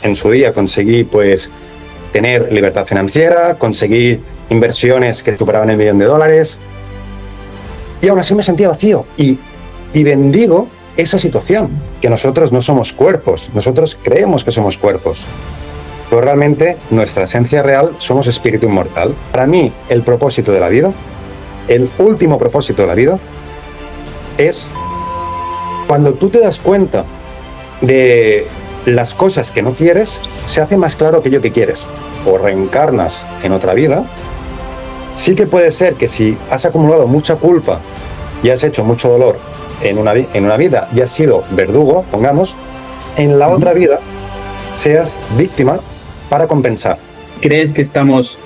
en su día conseguí pues tener libertad financiera, conseguí inversiones que superaban el $1.000.000 y aún así me sentía vacío y bendigo esa situación, que nosotros no somos cuerpos, nosotros creemos que somos cuerpos, pero realmente nuestra esencia real somos espíritu inmortal. Para mí el propósito de la vida, el último propósito de la vida, es cuando tú te das cuenta de las cosas que no quieres, se hace más claro aquello que quieres. O reencarnas en otra vida. Sí que puede ser que si has acumulado mucha culpa y has hecho mucho dolor en una vida y has sido verdugo, pongamos, en la otra vida seas víctima para compensar. ¿Crees que estamos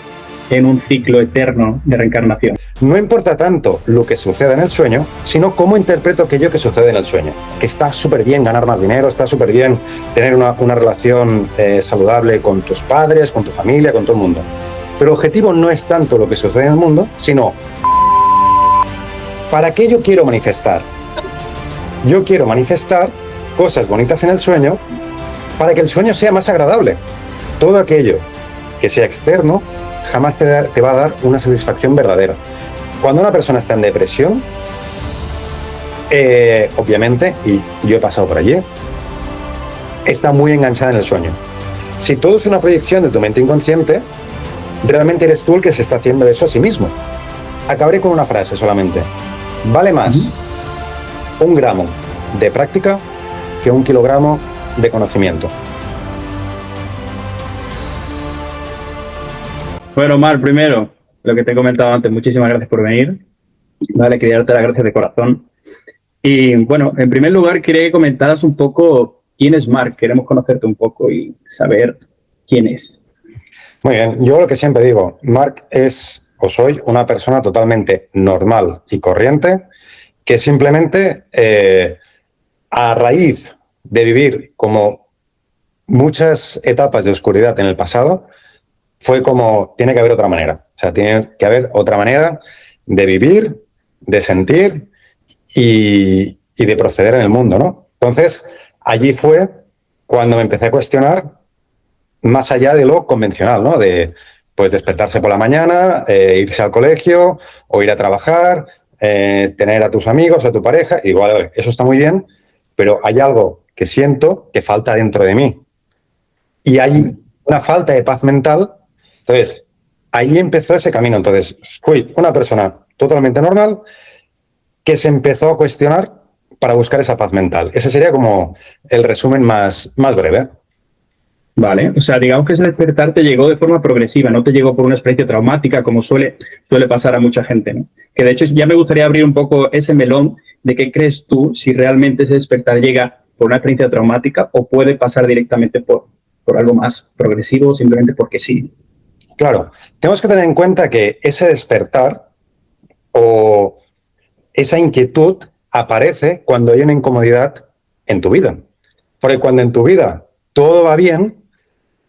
en un ciclo eterno de reencarnación? No importa tanto lo que suceda en el sueño, sino cómo interpreto aquello que sucede en el sueño. Que está súper bien ganar más dinero, está súper bien tener una relación saludable con tus padres, con tu familia, con todo el mundo. Pero el objetivo no es tanto lo que sucede en el mundo, sino ¿para qué yo quiero manifestar? Yo quiero manifestar cosas bonitas en el sueño para que el sueño sea más agradable. Todo aquello que sea externo jamás te va a dar una satisfacción verdadera. Cuando una persona está en depresión, obviamente, y yo he pasado por allí, está muy enganchada en el sueño. Si todo es una proyección de tu mente inconsciente, realmente eres tú el que se está haciendo eso a sí mismo. Acabaré con una frase solamente. Vale más un gramo de práctica que 1 kilogramo de conocimiento. Bueno, Omar, primero, lo que te he comentado antes, muchísimas gracias por venir. Vale, quería darte las gracias de corazón. Y bueno, en primer lugar, quería que comentaras un poco quién es Marc. Queremos conocerte un poco y saber quién es. Muy bien, yo lo que siempre digo, Marc es o soy una persona totalmente normal y corriente que simplemente a raíz de vivir como muchas etapas de oscuridad en el pasado, fue como, tiene que haber otra manera. O sea, tiene que haber otra manera de vivir, de sentir y de proceder en el mundo, ¿no? Entonces, allí fue cuando me empecé a cuestionar más allá de lo convencional, ¿no? De pues despertarse por la mañana, irse al colegio o ir a trabajar, tener a tus amigos, a tu pareja. Y igual, eso está muy bien, pero hay algo que siento que falta dentro de mí. Y hay una falta de paz mental. Entonces, ahí empezó ese camino. Entonces, fui una persona totalmente normal que se empezó a cuestionar para buscar esa paz mental. Ese sería como el resumen más breve. Vale, o sea, digamos que ese despertar te llegó de forma progresiva, no te llegó por una experiencia traumática como suele pasar a mucha gente, ¿no? Que de hecho ya me gustaría abrir un poco ese melón de qué crees tú si realmente ese despertar llega por una experiencia traumática o puede pasar directamente por algo más progresivo simplemente porque sí. Claro, tenemos que tener en cuenta que ese despertar o esa inquietud aparece cuando hay una incomodidad en tu vida. Porque cuando en tu vida todo va bien,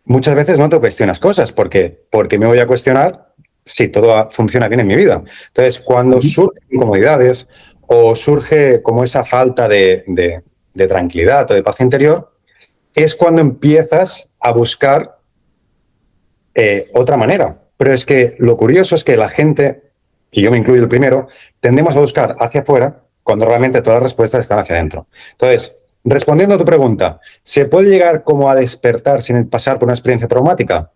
muchas veces no te cuestionas cosas, porque me voy a cuestionar si todo funciona bien en mi vida. Entonces, cuando surgen incomodidades o surge como esa falta de tranquilidad o de paz interior, es cuando empiezas a buscar otra manera. Pero es que lo curioso es que la gente, y yo me incluyo el primero, tendemos a buscar hacia afuera cuando realmente todas las respuestas están hacia adentro. Entonces, respondiendo a tu pregunta, ¿se puede llegar como a despertar sin pasar por una experiencia traumática?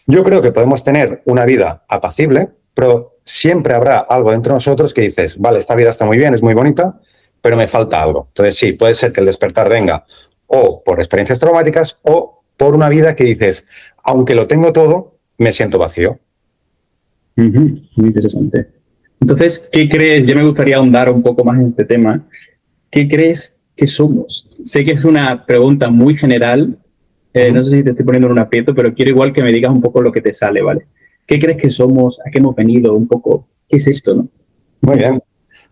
Yo creo que podemos tener una vida apacible, pero siempre habrá algo dentro de nosotros que dices, vale, esta vida está muy bien, es muy bonita, pero me falta algo. Entonces sí, puede ser que el despertar venga o por experiencias traumáticas o por una vida que dices, aunque lo tengo todo, me siento vacío. Muy interesante. Entonces, ¿qué crees? Ya me gustaría ahondar un poco más en este tema. ¿Qué crees que somos? Sé que es una pregunta muy general. No sé si te estoy poniendo en un aprieto, pero quiero igual que me digas un poco lo que te sale, ¿vale? ¿Qué crees que somos? ¿A qué hemos venido? Un poco, ¿qué es esto, no? Muy bien.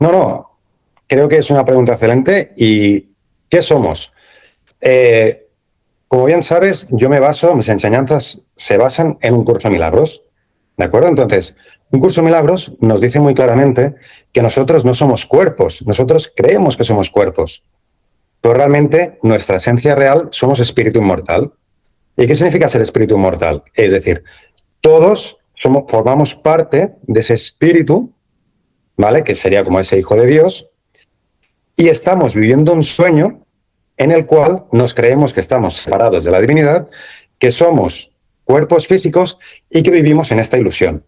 No. Creo que es una pregunta excelente. ¿Y qué somos? Como bien sabes, mis enseñanzas se basan en un curso de milagros. ¿De acuerdo? Entonces, un curso de milagros nos dice muy claramente que nosotros no somos cuerpos, nosotros creemos que somos cuerpos, pero realmente nuestra esencia real somos espíritu inmortal. ¿Y qué significa ser espíritu inmortal? Es decir, todos formamos parte de ese espíritu, ¿vale? Que sería como ese hijo de Dios, y estamos viviendo un sueño en el cual nos creemos que estamos separados de la divinidad, que somos cuerpos físicos y que vivimos en esta ilusión.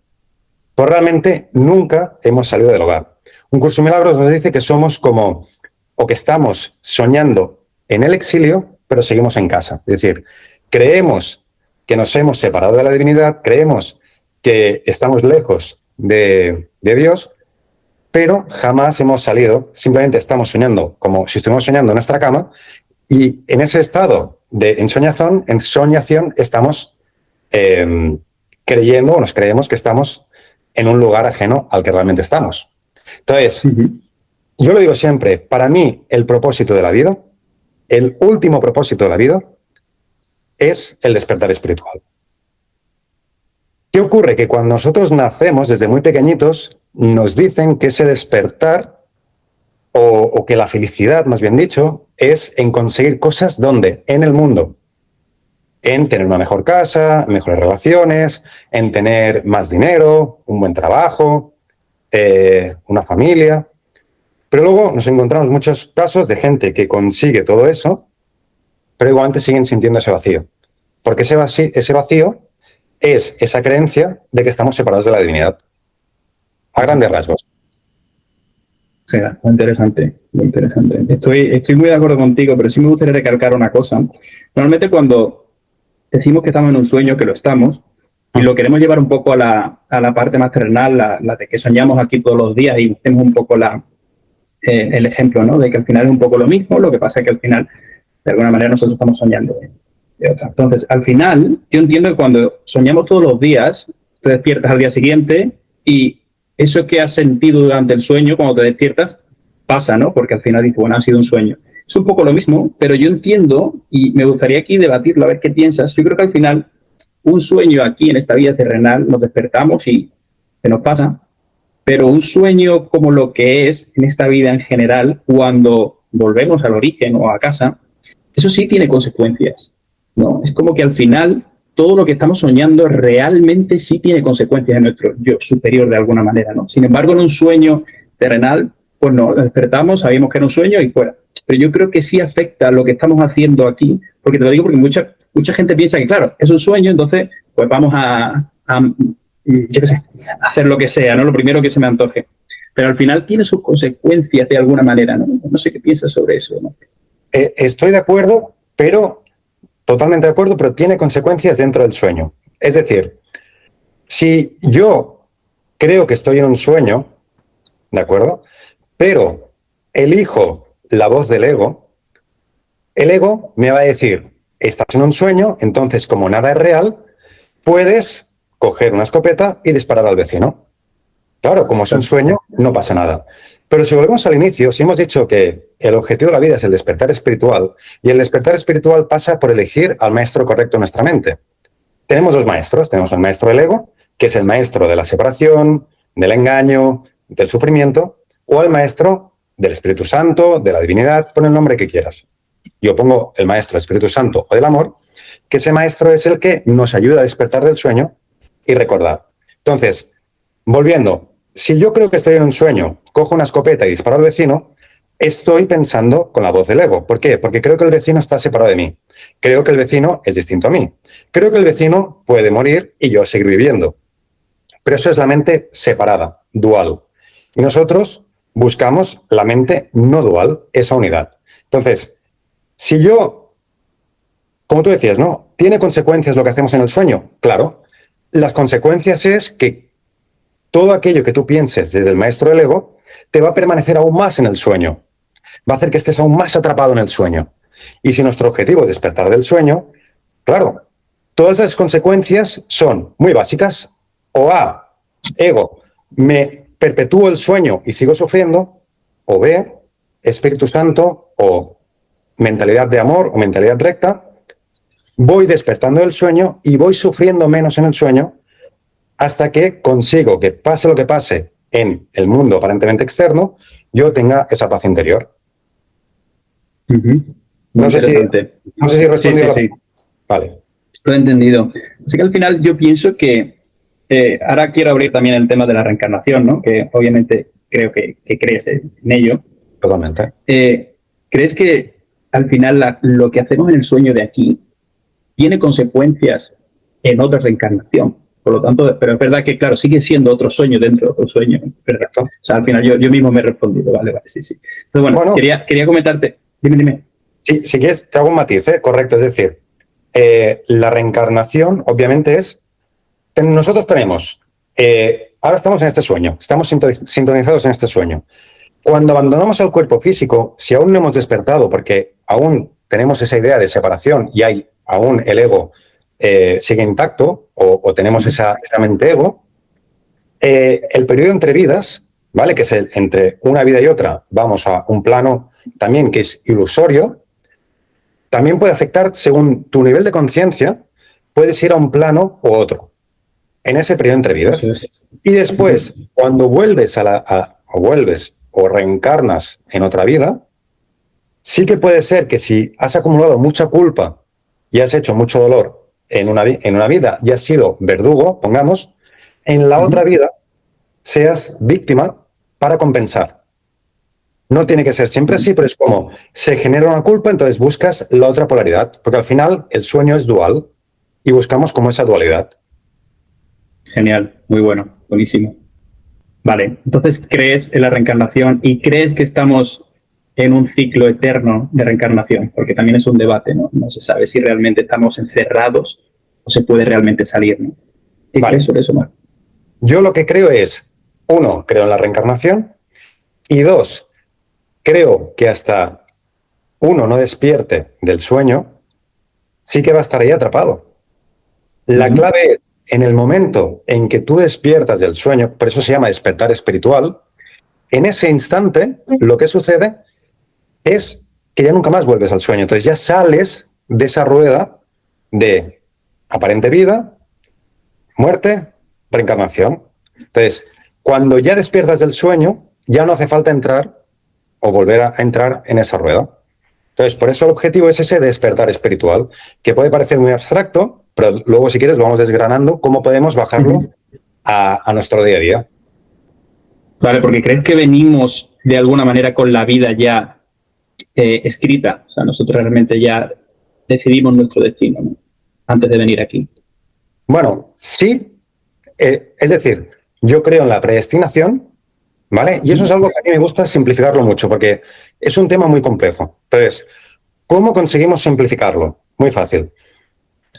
Pues realmente nunca hemos salido del hogar. Un curso de milagros nos dice que somos como, o que estamos soñando en el exilio, pero seguimos en casa. Es decir, creemos que nos hemos separado de la divinidad, creemos que estamos lejos de Dios, pero jamás hemos salido, simplemente estamos soñando como si estuviéramos soñando en nuestra cama, y en ese estado de ensoñación estamos creyendo o nos creemos que estamos en un lugar ajeno al que realmente estamos. Entonces, yo lo digo siempre, para mí el propósito de la vida, el último propósito de la vida, es el despertar espiritual. ¿Qué ocurre? Que cuando nosotros nacemos desde muy pequeñitos, nos dicen que ese despertar, o que la felicidad, más bien dicho, es en conseguir cosas donde, en el mundo, en tener una mejor casa, mejores relaciones, en tener más dinero, un buen trabajo, una familia. Pero luego nos encontramos muchos casos de gente que consigue todo eso, pero igualmente siguen sintiendo ese vacío. Porque ese vacío es esa creencia de que estamos separados de la divinidad. A grandes rasgos. O sea, muy interesante, muy interesante. Estoy muy de acuerdo contigo, pero sí me gustaría recalcar una cosa. Normalmente cuando decimos que estamos en un sueño, que lo estamos, y lo queremos llevar un poco a la parte más terrenal, la de que soñamos aquí todos los días y hacemos un poco el ejemplo, ¿no? De que al final es un poco lo mismo, lo que pasa es que al final, de alguna manera, nosotros estamos soñando de otra. Entonces, al final, yo entiendo que cuando soñamos todos los días, te despiertas al día siguiente y eso que has sentido durante el sueño, cuando te despiertas, pasa, ¿no? Porque al final dices, bueno, ha sido un sueño. Es un poco lo mismo, pero yo entiendo, y me gustaría aquí debatirlo, a ver qué piensas. Yo creo que al final, un sueño aquí en esta vida terrenal, nos despertamos y se nos pasa, pero un sueño como lo que es en esta vida en general, cuando volvemos al origen o a casa, eso sí tiene consecuencias, ¿no? Es como que al final todo lo que estamos soñando realmente sí tiene consecuencias en nuestro yo superior de alguna manera, ¿no? Sin embargo, en un sueño terrenal, pues no, despertamos, sabíamos que era un sueño y fuera. Pero yo creo que sí afecta lo que estamos haciendo aquí, porque te lo digo porque mucha gente piensa que, claro, es un sueño, entonces pues vamos yo qué sé, hacer lo que sea, ¿no? Lo primero que se me antoje. Pero al final tiene sus consecuencias de alguna manera, ¿no? No sé qué piensas sobre eso, ¿no? Estoy de acuerdo, totalmente de acuerdo, pero tiene consecuencias dentro del sueño. Es decir, si yo creo que estoy en un sueño, ¿de acuerdo? Pero elijo la voz del ego, el ego me va a decir, estás en un sueño, entonces como nada es real, puedes coger una escopeta y disparar al vecino. Claro, como es un sueño, no pasa nada. Pero si volvemos al inicio, si hemos dicho que el objetivo de la vida es el despertar espiritual, y el despertar espiritual pasa por elegir al maestro correcto en nuestra mente. Tenemos dos maestros. Tenemos el maestro del ego, que es el maestro de la separación, del engaño, del sufrimiento, o el maestro del Espíritu Santo, de la divinidad, pon el nombre que quieras. Yo pongo el maestro del Espíritu Santo o del amor, que ese maestro es el que nos ayuda a despertar del sueño y recordar. Entonces, volviendo, si yo creo que estoy en un sueño, cojo una escopeta y disparo al vecino, estoy pensando con la voz del ego. ¿Por qué? Porque creo que el vecino está separado de mí. Creo que el vecino es distinto a mí. Creo que el vecino puede morir y yo seguir viviendo. Pero eso es la mente separada, dual. Y nosotros buscamos la mente no dual, esa unidad. Entonces, si yo, como tú decías, ¿no? ¿Tiene consecuencias lo que hacemos en el sueño? Claro. Las consecuencias es que todo aquello que tú pienses desde el maestro del ego te va a permanecer aún más en el sueño. Va a hacer que estés aún más atrapado en el sueño. Y si nuestro objetivo es despertar del sueño, claro, todas esas consecuencias son muy básicas. O A, ego, me perpetúo el sueño y sigo sufriendo. O B, Espíritu Santo o mentalidad de amor o mentalidad recta, voy despertando del sueño y voy sufriendo menos en el sueño hasta que consigo que pase lo que pase en el mundo aparentemente externo, yo tenga esa paz interior. Uh-huh. No sé si respondí. Sí. Vale. Lo he entendido. Así que al final yo pienso que ahora quiero abrir también el tema de la reencarnación, ¿no? Que obviamente creo que crees en ello. Totalmente. ¿Crees que al final lo que hacemos en el sueño de aquí tiene consecuencias en otra reencarnación? Por lo tanto, pero es verdad que, claro, sigue siendo otro sueño dentro de otro sueño, ¿verdad? O sea, al final yo mismo me he respondido, vale, sí, sí. Entonces, bueno, quería comentarte. Dime. Sí, si quieres, te hago un matiz, ¿eh? Correcto, es decir, la reencarnación obviamente es, nosotros tenemos, ahora estamos en este sueño, estamos sintonizados en este sueño. Cuando abandonamos el cuerpo físico, si aún no hemos despertado, porque aún tenemos esa idea de separación y hay aún el ego sigue intacto o tenemos esa mente ego, el periodo entre vidas, ¿vale? Que es entre una vida y otra, vamos a un plano también que es ilusorio, también puede afectar según tu nivel de conciencia, puedes ir a un plano u otro en ese periodo entre vidas. Y después, cuando vuelves vuelves o reencarnas en otra vida, sí que puede ser que si has acumulado mucha culpa y has hecho mucho dolor en una vida y has sido verdugo, pongamos, en la otra vida seas víctima para compensar. No tiene que ser siempre así, pero es como se genera una culpa, entonces buscas la otra polaridad, porque al final el sueño es dual y buscamos como esa dualidad. Genial, muy bueno, buenísimo. Vale, entonces crees en la reencarnación y crees que estamos en un ciclo eterno de reencarnación, porque también es un debate, ¿no? No se sabe si realmente estamos encerrados o se puede realmente salir, ¿no? ¿Qué crees sobre eso, Marc? Yo lo que creo es, uno, creo en la reencarnación y dos, creo que hasta uno no despierte del sueño, sí que va a estar ahí atrapado. La clave es, en el momento en que tú despiertas del sueño, por eso se llama despertar espiritual, en ese instante lo que sucede es que ya nunca más vuelves al sueño. Entonces ya sales de esa rueda de aparente vida, muerte, reencarnación. Entonces, cuando ya despiertas del sueño, ya no hace falta entrar o volver a entrar en esa rueda. Entonces, por eso el objetivo es ese despertar espiritual, que puede parecer muy abstracto, pero luego, si quieres, vamos desgranando cómo podemos bajarlo a nuestro día a día. Vale, porque crees que venimos de alguna manera con la vida ya escrita. O sea, nosotros realmente ya decidimos nuestro destino, ¿no? Antes de venir aquí. Bueno, sí. Es decir, yo creo en la predestinación, ¿vale? Y eso es algo que a mí me gusta simplificarlo mucho, porque es un tema muy complejo. Entonces, ¿cómo conseguimos simplificarlo? Muy fácil.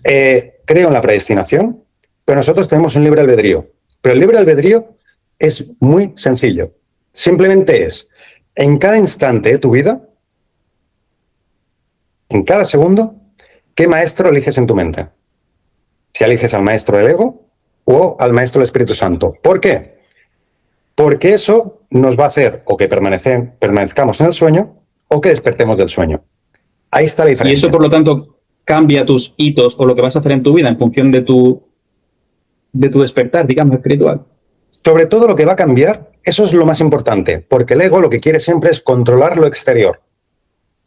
Creo en la predestinación, pero nosotros tenemos un libre albedrío. Pero el libre albedrío es muy sencillo. Simplemente es, en cada instante de tu vida, en cada segundo, ¿qué maestro eliges en tu mente? Si eliges al maestro del ego o al maestro del Espíritu Santo. ¿Por qué? Porque eso nos va a hacer o que permanezcamos en el sueño o que despertemos del sueño. Ahí está la diferencia. Y eso, por lo tanto, cambia tus hitos o lo que vas a hacer en tu vida en función de tu despertar, digamos, espiritual. Sobre todo lo que va a cambiar, eso es lo más importante, porque el ego lo que quiere siempre es controlar lo exterior.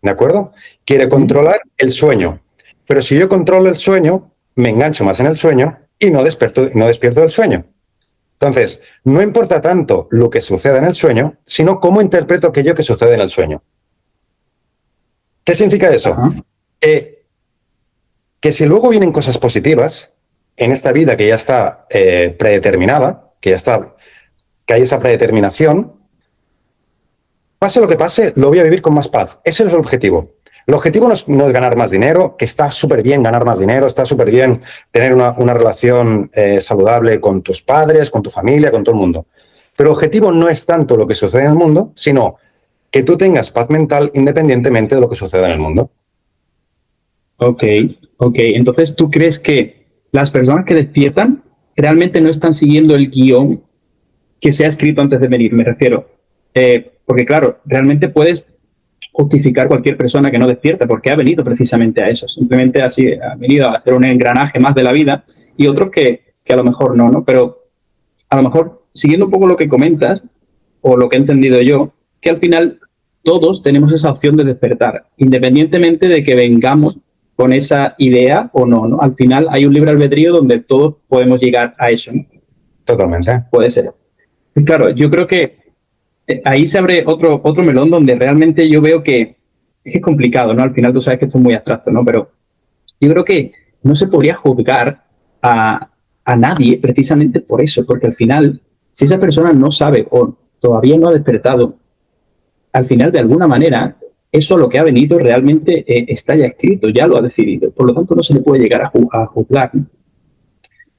¿De acuerdo? Quiere controlar el sueño. Pero si yo controlo el sueño, me engancho más en el sueño y no despierto del sueño. Entonces, no importa tanto lo que suceda en el sueño, sino cómo interpreto aquello que sucede en el sueño. ¿Qué significa eso? Que si luego vienen cosas positivas en esta vida que ya está predeterminada, que hay esa predeterminación, pase lo que pase, lo voy a vivir con más paz. Ese es el objetivo. El objetivo no es ganar más dinero, que está súper bien ganar más dinero, está súper bien tener una relación saludable con tus padres, con tu familia, con todo el mundo. Pero el objetivo no es tanto lo que sucede en el mundo, sino que tú tengas paz mental independientemente de lo que suceda en el mundo. Ok. Entonces, ¿tú crees que las personas que despiertan realmente no están siguiendo el guión que se ha escrito antes de venir? Me refiero. Porque, claro, realmente puedes justificar cualquier persona que no despierta porque ha venido precisamente a eso. Simplemente así ha venido a hacer un engranaje más de la vida y otros que a lo mejor no. Pero a lo mejor, siguiendo un poco lo que comentas o lo que he entendido yo, que al final todos tenemos esa opción de despertar, independientemente de que vengamos con esa idea o no, ¿no? Al final hay un libre albedrío donde todos podemos llegar a eso, ¿no? Totalmente. Puede ser. Y claro, yo creo que ahí se abre otro melón donde realmente yo veo que es complicado, ¿no? Al final tú sabes que esto es muy abstracto, ¿no? Pero yo creo que no se podría juzgar a nadie precisamente por eso, porque al final, si esa persona no sabe o todavía no ha despertado, al final de alguna manera, eso lo que ha venido realmente está ya escrito, ya lo ha decidido. Por lo tanto, no se le puede llegar a juzgar, ¿no?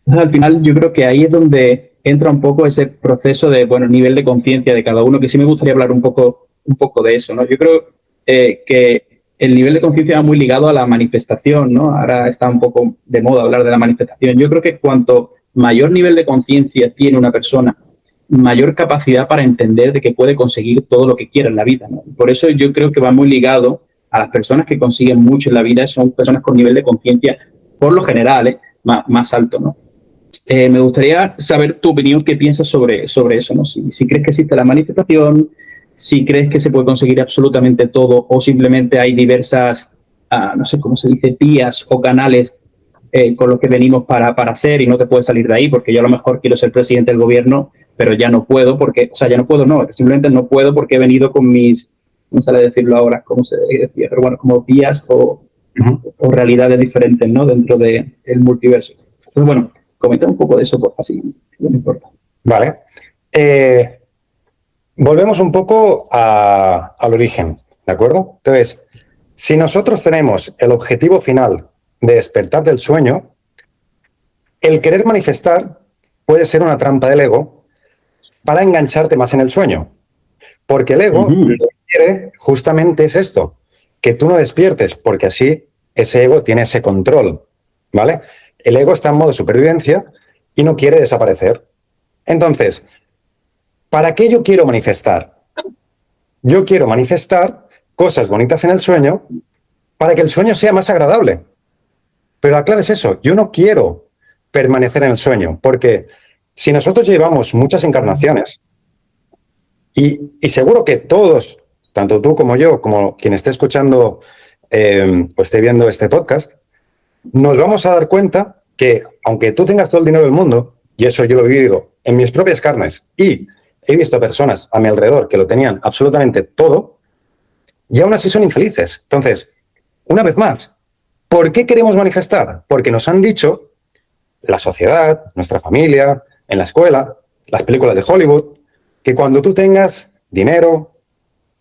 Entonces, al final, yo creo que ahí es donde entra un poco ese proceso de, bueno, nivel de conciencia de cada uno, que sí me gustaría hablar un poco de eso, ¿no? Yo creo que el nivel de conciencia va muy ligado a la manifestación, ¿no? Ahora está un poco de moda hablar de la manifestación. Yo creo que cuanto mayor nivel de conciencia tiene una persona, mayor capacidad para entender de que puede conseguir todo lo que quiera en la vida, ¿no? Por eso yo creo que va muy ligado a las personas que consiguen mucho en la vida, son personas con nivel de conciencia, por lo general, más alto, ¿no? Me gustaría saber tu opinión, qué piensas sobre eso, ¿no? Si crees que existe la manifestación, si crees que se puede conseguir absolutamente todo o simplemente hay diversas, no sé cómo se dice, vías o canales con los que venimos para ser y no te puedes salir de ahí, porque yo a lo mejor quiero ser presidente del gobierno, pero ya no puedo porque, o sea, ya no puedo, no, simplemente no puedo porque he venido con mis, no sale decirlo ahora, cómo se decía, pero bueno, como vías o realidades diferentes, ¿no? Dentro del multiverso. Entonces, bueno, comenta un poco de eso, pues así, no me importa. Vale. Volvemos un poco al origen, ¿de acuerdo? Entonces, si nosotros tenemos el objetivo final de despertar del sueño, el querer manifestar puede ser una trampa del ego para engancharte más en el sueño. Porque el ego lo que quiere justamente es esto, que tú no despiertes, porque así ese ego tiene ese control, ¿vale? El ego está en modo supervivencia y no quiere desaparecer. Entonces, ¿para qué yo quiero manifestar? Yo quiero manifestar cosas bonitas en el sueño para que el sueño sea más agradable. Pero la clave es eso, yo no quiero permanecer en el sueño, porque si nosotros llevamos muchas encarnaciones, y seguro que todos, tanto tú como yo, como quien esté escuchando o esté viendo este podcast, nos vamos a dar cuenta que aunque tú tengas todo el dinero del mundo, y eso yo lo he vivido en mis propias carnes, y he visto personas a mi alrededor que lo tenían absolutamente todo, y aún así son infelices. Entonces, una vez más, ¿por qué queremos manifestar? Porque nos han dicho la sociedad, nuestra familia, en la escuela, las películas de Hollywood, que cuando tú tengas dinero,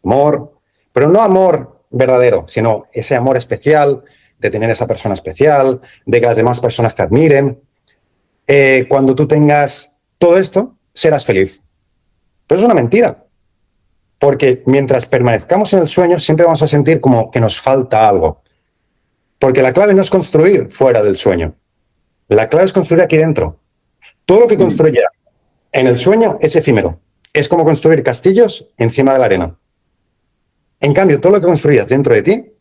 amor, pero no amor verdadero, sino ese amor especial, de tener esa persona especial, de que las demás personas te admiren, cuando tú tengas todo esto, serás feliz. Pero es una mentira, porque mientras permanezcamos en el sueño siempre vamos a sentir como que nos falta algo. Porque la clave no es construir fuera del sueño, la clave es construir aquí dentro. Todo lo que construya en el sueño es efímero. Es como construir castillos encima de la arena. En cambio, todo lo que construyas dentro de ti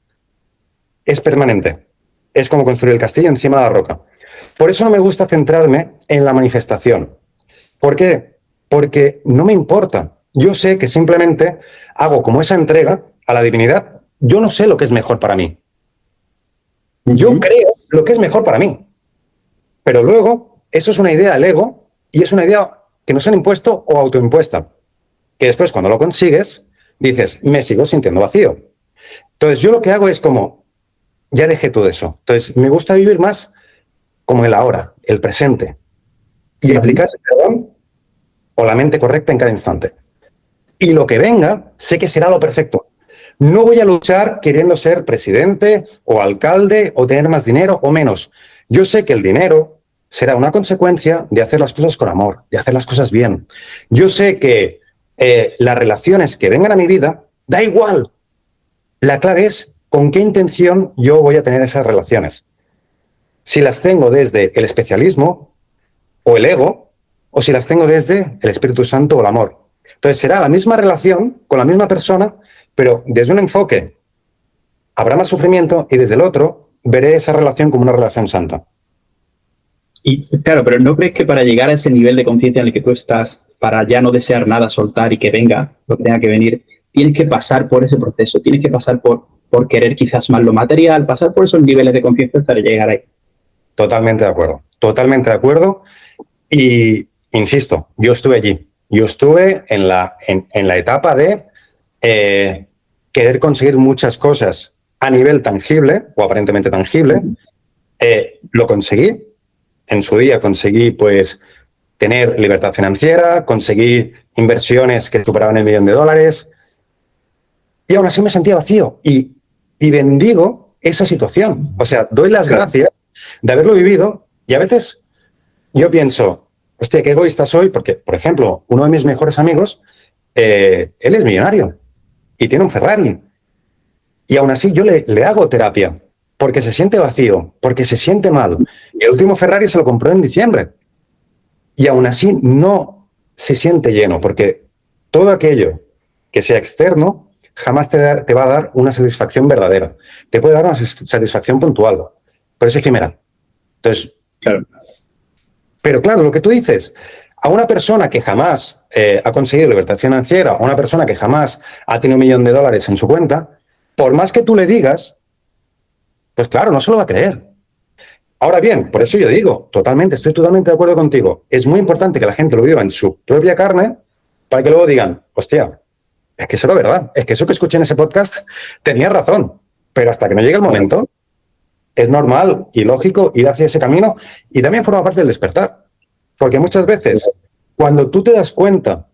es permanente. Es como construir el castillo encima de la roca. Por eso no me gusta centrarme en la manifestación. ¿Por qué? Porque no me importa. Yo sé que simplemente hago como esa entrega a la divinidad. Yo no sé lo que es mejor para mí. Yo creo lo que es mejor para mí. Pero luego, eso es una idea del ego y es una idea que nos han impuesto o autoimpuesta. Que después, cuando lo consigues, dices, me sigo sintiendo vacío. Entonces, yo lo que hago es como, ya dejé todo eso. Entonces, me gusta vivir más como el ahora, el presente. Y aplicar el perdón o la mente correcta en cada instante. Y lo que venga, sé que será lo perfecto. No voy a luchar queriendo ser presidente o alcalde o tener más dinero o menos. Yo sé que el dinero será una consecuencia de hacer las cosas con amor, de hacer las cosas bien. Yo sé que las relaciones que vengan a mi vida, da igual. La clave es con qué intención yo voy a tener esas relaciones. Si las tengo desde el especialismo o el ego, o si las tengo desde el Espíritu Santo o el amor. Entonces será la misma relación con la misma persona, pero desde un enfoque habrá más sufrimiento y desde el otro veré esa relación como una relación santa. Y claro, pero ¿no crees que para llegar a ese nivel de conciencia en el que tú estás, para ya no desear nada, soltar y que venga lo que tenga que venir, tienes que pasar por ese proceso, tienes que pasar por por querer quizás más lo material, pasar por esos niveles de conciencia hasta llegar ahí. Totalmente de acuerdo, totalmente de acuerdo. Y insisto, yo estuve allí. Yo estuve en la etapa de querer conseguir muchas cosas a nivel tangible o aparentemente tangible. Lo conseguí. En su día conseguí, pues, tener libertad financiera, conseguí inversiones que superaban $1.000.000 y aún así me sentía vacío y bendigo esa situación. O sea, doy las gracias de haberlo vivido y a veces yo pienso, hostia, qué egoísta soy porque, por ejemplo, uno de mis mejores amigos, él es millonario y tiene un Ferrari y aún así yo le hago terapia porque se siente vacío, porque se siente mal. Y el último Ferrari se lo compró en diciembre y aún así no se siente lleno porque todo aquello que sea externo jamás te va a dar una satisfacción verdadera. Te puede dar una satisfacción puntual, pero es efímera. Entonces, Claro. pero claro, lo que tú dices, a una persona que jamás ha conseguido libertad financiera, a una persona que jamás ha tenido $1.000.000 en su cuenta, por más que tú le digas, pues claro, no se lo va a creer. Ahora bien, por eso yo digo, estoy totalmente de acuerdo contigo. Es muy importante que la gente lo viva en su propia carne para que luego digan, hostia, es que eso era verdad, es que eso que escuché en ese podcast tenía razón, pero hasta que no llegue el momento, es normal y lógico ir hacia ese camino y también forma parte del despertar. Porque muchas veces, cuando tú te das cuenta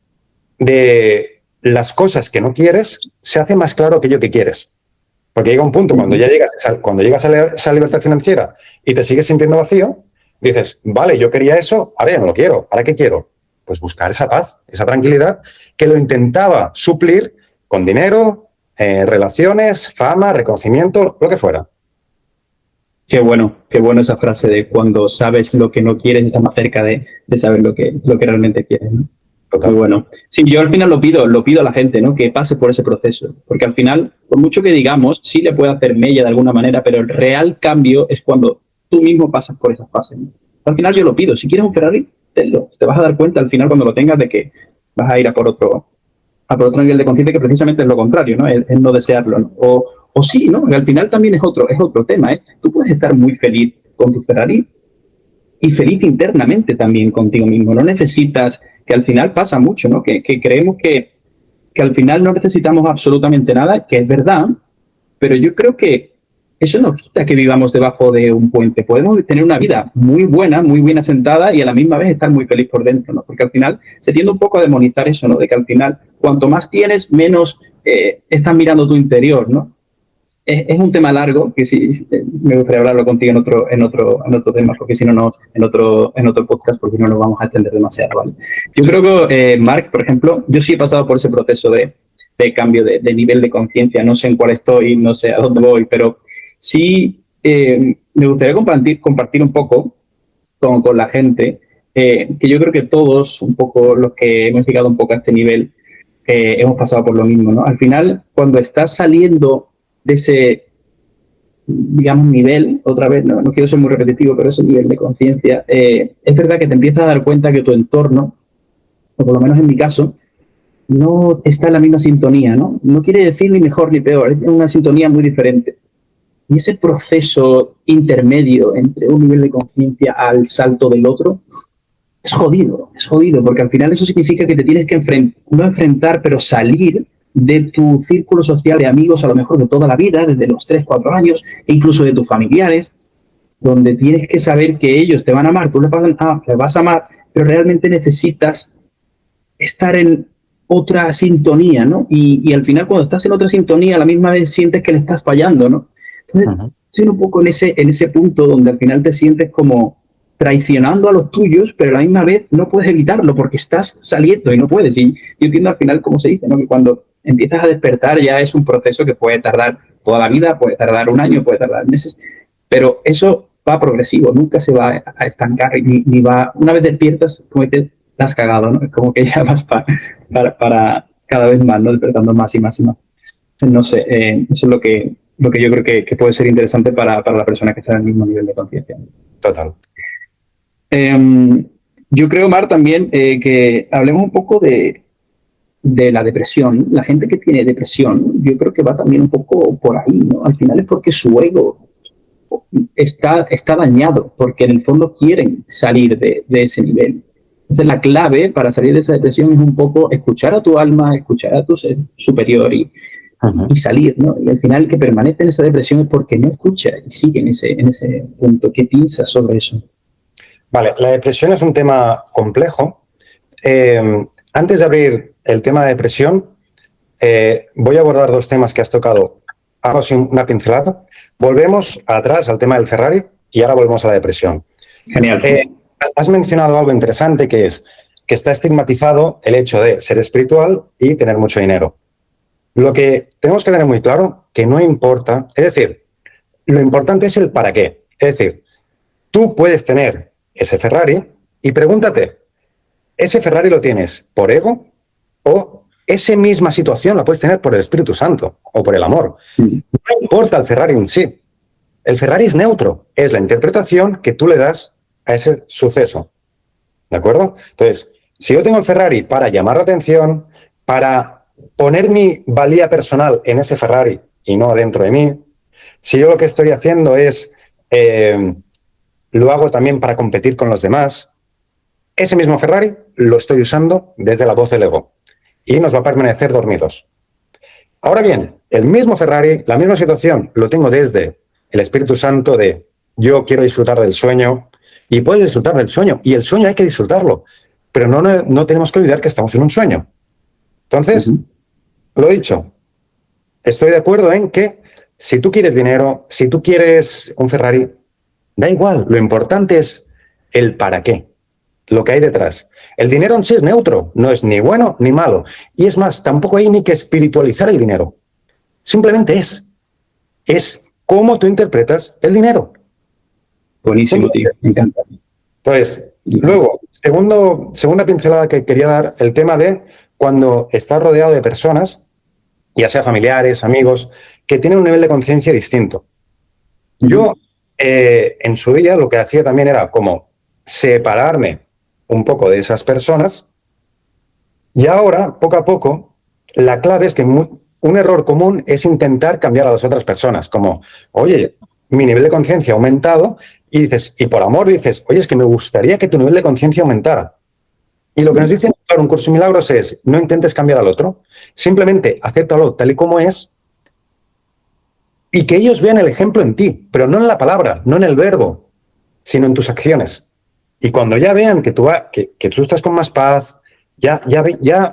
de las cosas que no quieres, se hace más claro aquello que quieres. Porque llega un punto, cuando llegas a esa libertad financiera y te sigues sintiendo vacío, dices, vale, yo quería eso, ahora ya no lo quiero. ¿Ahora qué quiero? Pues buscar esa paz, esa tranquilidad, que lo intentaba suplir con dinero, relaciones, fama, reconocimiento, lo que fuera. Qué bueno esa frase de cuando sabes lo que no quieres, estás más cerca de saber lo que realmente quieres, ¿no? Total. Muy bueno. Sí, yo al final lo pido a la gente, ¿no? Que pase por ese proceso. Porque al final, por mucho que digamos, sí le puede hacer mella de alguna manera, pero el real cambio es cuando tú mismo pasas por esas fases, ¿no? Al final yo lo pido. Si quieres un Ferrari, tenlo. Te vas a dar cuenta al final cuando lo tengas de que vas a ir a por otro nivel de conciencia que precisamente es lo contrario, ¿no? Es no desearlo, ¿no? O sí, ¿no? Y al final también es otro tema. Tú puedes estar muy feliz con tu Ferrari y feliz internamente también contigo mismo. No necesitas, que al final pasa mucho, ¿no? Que creemos que al final no necesitamos absolutamente nada, que es verdad, pero yo creo que eso no quita que vivamos debajo de un puente. Podemos tener una vida muy buena, muy bien asentada y a la misma vez estar muy feliz por dentro, ¿no? Porque al final se tiende un poco a demonizar eso, ¿no? De que al final, cuanto más tienes, menos estás mirando tu interior, ¿no? Es un tema largo que sí me gustaría hablarlo contigo en otro tema, porque si no, en otro podcast, porque no nos vamos a extender demasiado, ¿vale? Yo creo que, Marc, por ejemplo, yo sí he pasado por ese proceso de cambio de nivel de conciencia. No sé en cuál estoy, no sé a dónde voy, pero sí me gustaría compartir un poco con la gente, que yo creo que todos, un poco los que hemos llegado un poco a este nivel, hemos pasado por lo mismo, ¿no? Al final, cuando estás saliendo de ese, digamos, nivel, otra vez, no quiero ser muy repetitivo, pero ese nivel de conciencia, es verdad que te empiezas a dar cuenta que tu entorno, o por lo menos en mi caso, no está en la misma sintonía, ¿no? No quiere decir ni mejor ni peor, es una sintonía muy diferente. Y ese proceso intermedio entre un nivel de conciencia al salto del otro es jodido, porque al final eso significa que te tienes que no enfrentar, pero salir de tu círculo social de amigos, a lo mejor de toda la vida, desde los 3, 4 años, e incluso de tus familiares, donde tienes que saber que ellos te van a amar, tú les vas a amar, pero realmente necesitas estar en otra sintonía, ¿no? Y al final, cuando estás en otra sintonía, a la misma vez sientes que le estás fallando, ¿no? Entonces, estoy un poco en ese punto donde al final te sientes como traicionando a los tuyos, pero a la misma vez no puedes evitarlo porque estás saliendo y no puedes. Y yo entiendo al final cómo se dice, ¿no? Que cuando empiezas a despertar ya es un proceso que puede tardar toda la vida, puede tardar un año, puede tardar meses, pero eso va progresivo, nunca se va a estancar, ni va, una vez despiertas, como dices, te has cagado, ¿no? Es como que ya vas para cada vez más, ¿no? Despertando más y más y más. No sé, eso es lo que yo creo que puede ser interesante para la persona que está en el mismo nivel de conciencia. Total. Yo creo, Mar, también que hablemos un poco de de la depresión, la gente que tiene depresión, yo creo que va también un poco por ahí, ¿no? Al final es porque su ego está dañado, porque en el fondo quieren salir de ese nivel. Entonces la clave para salir de esa depresión es un poco escuchar a tu alma, escuchar a tu ser superior y salir, ¿no? Y al final el que permanece en esa depresión es porque no escucha y sigue en ese punto. ¿Qué piensas sobre eso? Vale, la depresión es un tema complejo. Antes de abrir el tema de depresión, voy a abordar dos temas que has tocado. Hago una pincelada. Volvemos atrás al tema del Ferrari y ahora volvemos a la depresión. Genial. Has mencionado algo interesante que es que está estigmatizado el hecho de ser espiritual y tener mucho dinero. Lo que tenemos que tener muy claro, que no importa, es decir, lo importante es el para qué. Es decir, tú puedes tener ese Ferrari y pregúntate, ¿ese Ferrari lo tienes por ego o esa misma situación la puedes tener por el Espíritu Santo o por el amor? No importa el Ferrari en sí. El Ferrari es neutro, es la interpretación que tú le das a ese suceso. ¿De acuerdo? Entonces, si yo tengo el Ferrari para llamar la atención, para poner mi valía personal en ese Ferrari y no dentro de mí, si yo lo que estoy haciendo es, lo hago también para competir con los demás, ese mismo Ferrari lo estoy usando desde la voz del ego y nos va a permanecer dormidos. Ahora bien, el mismo Ferrari, la misma situación, lo tengo desde el Espíritu Santo de yo quiero disfrutar del sueño y puedo disfrutar del sueño y el sueño hay que disfrutarlo, pero no tenemos que olvidar que estamos en un sueño. Entonces, lo dicho, estoy de acuerdo en que si tú quieres dinero, si tú quieres un Ferrari, da igual, lo importante es el para qué, lo que hay detrás. El dinero en sí es neutro, no es ni bueno ni malo. Y es más, tampoco hay ni que espiritualizar el dinero. Simplemente es cómo tú interpretas el dinero. Buenísimo, tío, me encanta. Entonces, luego, segunda pincelada que quería dar, el tema de cuando estás rodeado de personas, ya sea familiares, amigos, que tienen un nivel de conciencia distinto. Yo, en su día, lo que hacía también era como separarme un poco de esas personas y ahora, poco a poco, la clave es que un error común es intentar cambiar a las otras personas, como, oye, mi nivel de conciencia ha aumentado y dices, y por amor dices, oye, es que me gustaría que tu nivel de conciencia aumentara. Y lo que nos dice un curso de milagros es, no intentes cambiar al otro, simplemente acéptalo tal y como es y que ellos vean el ejemplo en ti, pero no en la palabra, no en el verbo, sino en tus acciones. Y cuando ya vean que tú estás con más paz, ya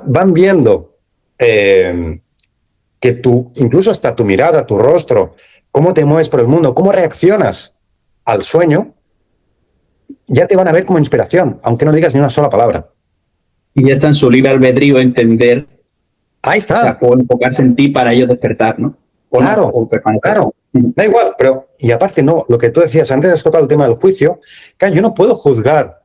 van viendo que tú, incluso hasta tu mirada, tu rostro, cómo te mueves por el mundo, cómo reaccionas al sueño, ya te van a ver como inspiración, aunque no digas ni una sola palabra. Y ya está en su libre albedrío entender. Ahí está. O sea, o enfocarse en ti para ellos despertar, ¿no? Claro, claro. Da igual, pero, y aparte no, lo que tú decías, antes has tocado el tema del juicio, claro, yo no puedo juzgar.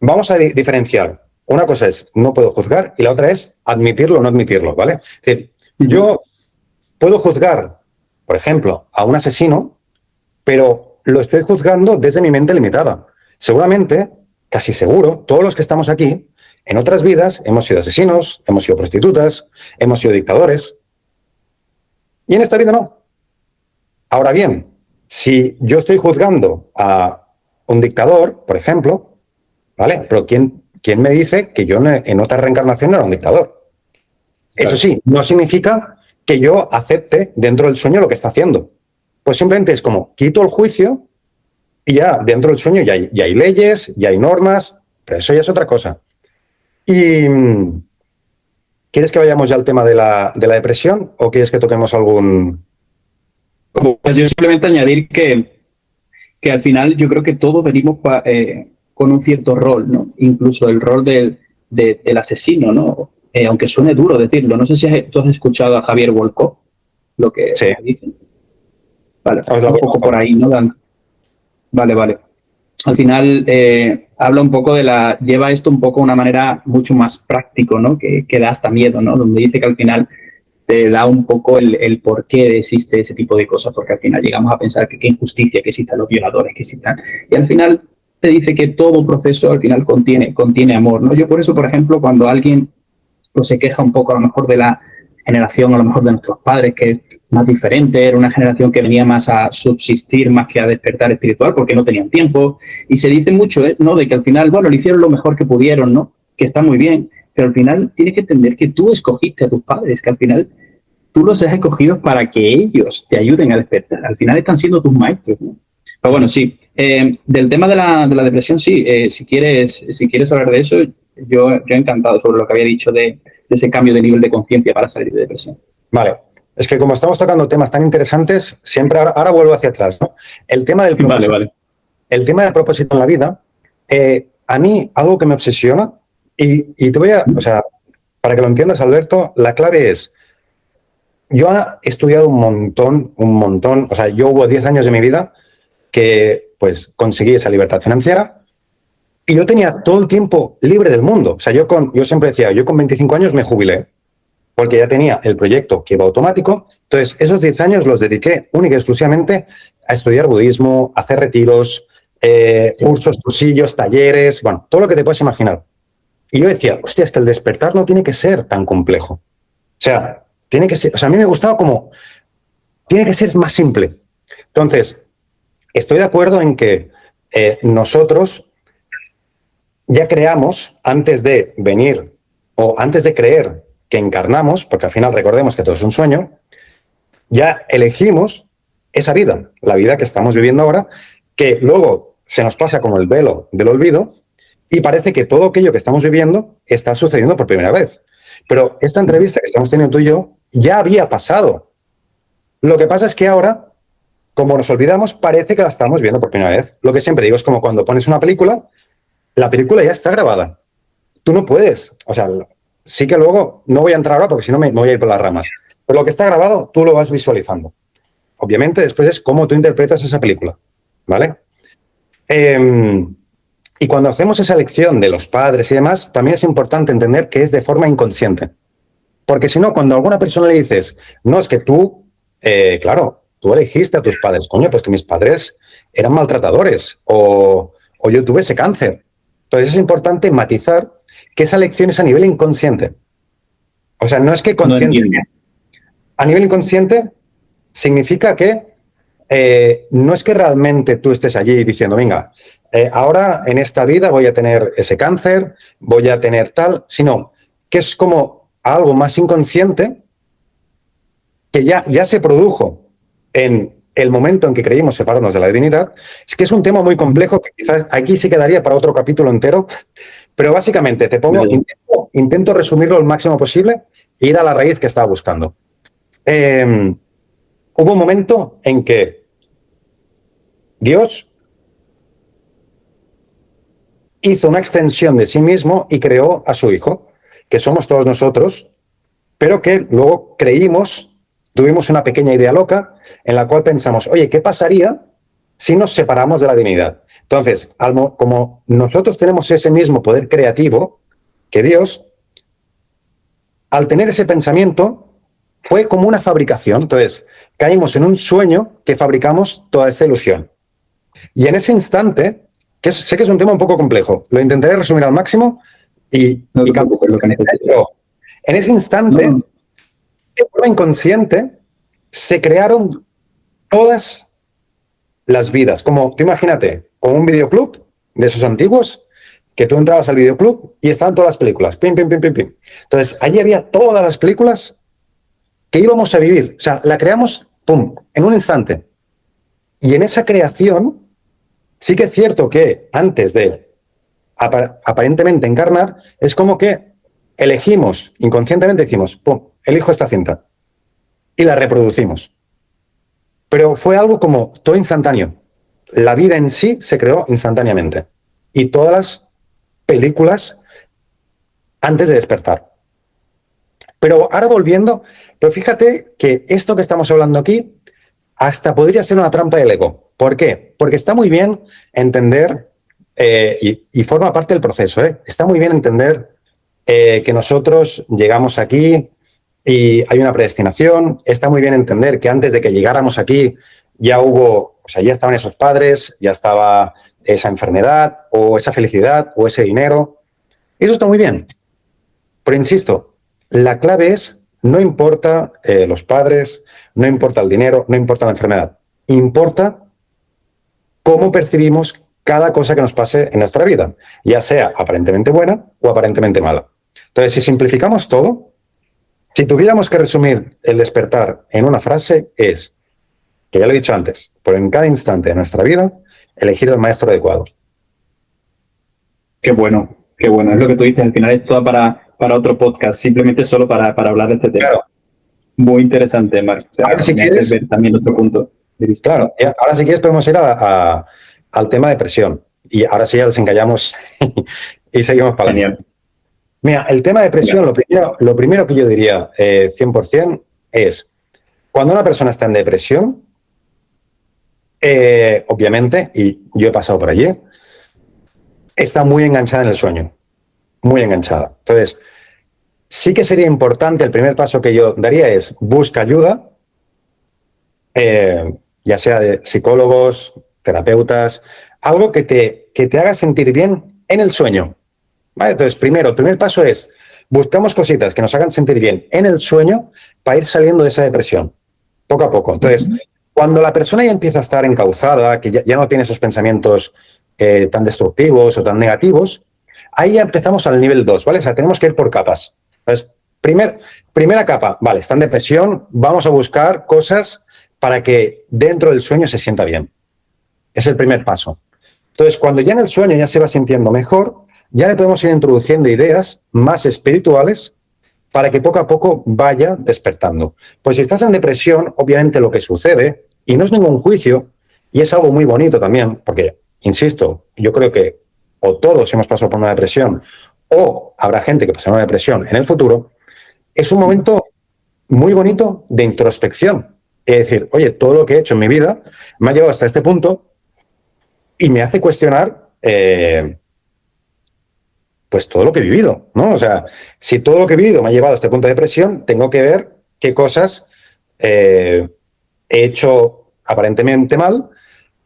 Vamos a diferenciar. Una cosa es, no puedo juzgar, y la otra es admitirlo o no admitirlo, ¿vale? Es decir, yo puedo juzgar, por ejemplo, a un asesino, pero lo estoy juzgando desde mi mente limitada. Seguramente, casi seguro, todos los que estamos aquí, en otras vidas hemos sido asesinos, hemos sido prostitutas, hemos sido dictadores, y en esta vida no. Ahora bien, si yo estoy juzgando a un dictador, por ejemplo, ¿vale? Pero ¿quién me dice que yo en otra reencarnación no era un dictador? Claro. Eso sí, no significa que yo acepte dentro del sueño lo que está haciendo. Pues simplemente es como quito el juicio y ya dentro del sueño ya hay leyes, ya hay normas, pero eso ya es otra cosa. Y ¿quieres que vayamos ya al tema de la depresión o quieres que toquemos algún...? Pues yo simplemente añadir que al final yo creo que todos venimos con un cierto rol, ¿no? Incluso el rol del asesino, ¿no? Aunque suene duro decirlo. No sé si tú has escuchado a Javier Wolkoff, lo que dicen. Vale, un poco por ahí, ¿no? Vale. Al final habla un poco lleva esto un poco a una manera mucho más práctico, ¿no? Que da hasta miedo, ¿no? Donde dice que al final te da un poco el por qué existe ese tipo de cosas, porque al final llegamos a pensar que qué injusticia que existan los violadores, que existan. Y al final te dice que todo proceso al final contiene amor, ¿no? Yo por eso, por ejemplo, cuando alguien pues se queja un poco a lo mejor de la generación, a lo mejor de nuestros padres, que es más diferente, era una generación que venía más a subsistir más que a despertar espiritual porque no tenían tiempo. Y se dice mucho, ¿no? De que al final, bueno, lo hicieron lo mejor que pudieron, ¿no? Que está muy bien, pero al final tienes que entender que tú escogiste a tus padres, que al final tú los has escogido para que ellos te ayuden a despertar. Al final están siendo tus maestros, ¿no? Pero bueno, sí. Del tema de la depresión, sí. Si quieres hablar de eso, yo encantado sobre lo que había dicho de ese cambio de nivel de conciencia para salir de depresión. Vale. Es que como estamos tocando temas tan interesantes, siempre ahora vuelvo hacia atrás, ¿no? El tema del propósito. Vale. El tema del propósito en la vida, a mí algo que me obsesiona, y te voy a, o sea, para que lo entiendas, Alberto, la clave es, yo he estudiado un montón, o sea, yo hubo 10 años de mi vida que pues conseguí esa libertad financiera y yo tenía todo el tiempo libre del mundo. O sea, yo siempre decía, yo con 25 años me jubilé porque ya tenía el proyecto que iba automático. Entonces, esos 10 años los dediqué única y exclusivamente a estudiar budismo, a hacer retiros, cursos, cursillos, talleres, bueno, todo lo que te puedas imaginar. Y yo decía, hostia, es que el despertar no tiene que ser tan complejo. O sea, tiene que ser, o sea, a mí me gustaba como, tiene que ser más simple. Entonces, estoy de acuerdo en que nosotros ya creamos, antes de venir o antes de creer que encarnamos, porque al final recordemos que todo es un sueño, ya elegimos esa vida, la vida que estamos viviendo ahora, que luego se nos pasa como el velo del olvido y parece que todo aquello que estamos viviendo está sucediendo por primera vez. Pero esta entrevista que estamos teniendo tú y yo ya había pasado. Lo que pasa es que ahora, como nos olvidamos, parece que la estamos viendo por primera vez. Lo que siempre digo es como cuando pones una película, la película ya está grabada. Tú no puedes, o sea, sí que luego, no voy a entrar ahora porque si no me voy a ir por las ramas, pero lo que está grabado tú lo vas visualizando. Obviamente después es cómo tú interpretas esa película, ¿vale? Y cuando hacemos esa elección de los padres y demás, también es importante entender que es de forma inconsciente. Porque si no, cuando a alguna persona le dices, no, es que tú, claro, tú elegiste a tus padres, coño, pues que mis padres eran maltratadores o yo tuve ese cáncer. Entonces es importante matizar que esa elección es a nivel inconsciente. O sea, no es que consciente. No a nivel inconsciente significa que no es que realmente tú estés allí diciendo, venga, ahora en esta vida voy a tener ese cáncer, voy a tener tal, sino que es como algo más inconsciente que ya se produjo en el momento en que creímos separarnos de la divinidad. Es que es un tema muy complejo que quizás aquí sí quedaría para otro capítulo entero, pero básicamente te pongo, intento resumirlo el máximo posible e ir a la raíz que estaba buscando. Hubo un momento en que Dios hizo una extensión de sí mismo y creó a su Hijo, que somos todos nosotros, pero que luego creímos, tuvimos una pequeña idea loca en la cual pensamos, oye, ¿qué pasaría si nos separamos de la divinidad? Entonces, como nosotros tenemos ese mismo poder creativo que Dios, al tener ese pensamiento, fue como una fabricación. Entonces, caímos en un sueño que fabricamos toda esta ilusión. Y en ese instante, sé que es un tema un poco complejo, lo intentaré resumir al máximo pero en ese instante, de forma inconsciente, se crearon todas las vidas. Como tú imagínate, con un videoclub de esos antiguos, que tú entrabas al videoclub y estaban todas las películas. Pim, pim, pim, pim, pim. Entonces, allí había todas las películas que íbamos a vivir. O sea, la creamos, pum, en un instante. Y en esa creación, sí que es cierto que antes de aparentemente encarnar, es como que elegimos, inconscientemente decimos, pum, elijo esta cinta. Y la reproducimos. Pero fue algo como todo instantáneo. La vida en sí se creó instantáneamente. Y todas las películas antes de despertar. Pero ahora volviendo, pero fíjate que esto que estamos hablando aquí hasta podría ser una trampa del ego. ¿Por qué? Porque está muy bien entender, y forma parte del proceso, está muy bien entender que nosotros llegamos aquí y hay una predestinación, está muy bien entender que antes de que llegáramos aquí ya hubo, o sea, ya estaban esos padres, ya estaba esa enfermedad o esa felicidad o ese dinero. Eso está muy bien. Pero insisto, la clave es, no importa los padres, no importa el dinero, no importa la enfermedad, importa cómo percibimos cada cosa que nos pase en nuestra vida, ya sea aparentemente buena o aparentemente mala. Entonces, si simplificamos todo, si tuviéramos que resumir el despertar en una frase, es, que ya lo he dicho antes, por en cada instante de nuestra vida, elegir el maestro adecuado. Qué bueno, qué bueno. Es lo que tú dices, al final es todo para otro podcast, simplemente solo para hablar de este tema. Claro. Muy interesante, Marc. O sea, Ahora, si quieres, ver también otro punto de vista. Claro, ahora si quieres podemos ir al tema de presión. Y ahora sí ya desencallamos y seguimos para adelante. Genial. Mira, el tema de presión, lo primero que yo diría 100% es, cuando una persona está en depresión, obviamente, y yo he pasado por allí, está muy enganchada en el sueño, muy enganchada. Entonces, sí que sería importante, el primer paso que yo daría es busca ayuda, ya sea de psicólogos, terapeutas, algo que te haga sentir bien en el sueño. ¿Vale? Entonces, el primer paso es buscamos cositas que nos hagan sentir bien en el sueño para ir saliendo de esa depresión, poco a poco. Entonces, cuando la persona ya empieza a estar encauzada, que ya no tiene esos pensamientos tan destructivos o tan negativos, ahí ya empezamos al nivel 2, ¿vale? O sea, tenemos que ir por capas. Entonces, primera capa, vale, está en depresión, vamos a buscar cosas para que dentro del sueño se sienta bien. Es el primer paso. Entonces, cuando ya en el sueño ya se va sintiendo mejor, ya le podemos ir introduciendo ideas más espirituales para que poco a poco vaya despertando. Pues si estás en depresión, obviamente lo que sucede, y no es ningún juicio, y es algo muy bonito también, porque, insisto, yo creo que o todos hemos pasado por una depresión, o habrá gente que pasará una depresión en el futuro, es un momento muy bonito de introspección. Es decir, oye, todo lo que he hecho en mi vida me ha llevado hasta este punto y me hace cuestionar pues todo lo que he vivido, ¿no? O sea, si todo lo que he vivido me ha llevado a este punto de depresión, tengo que ver qué cosas he hecho aparentemente mal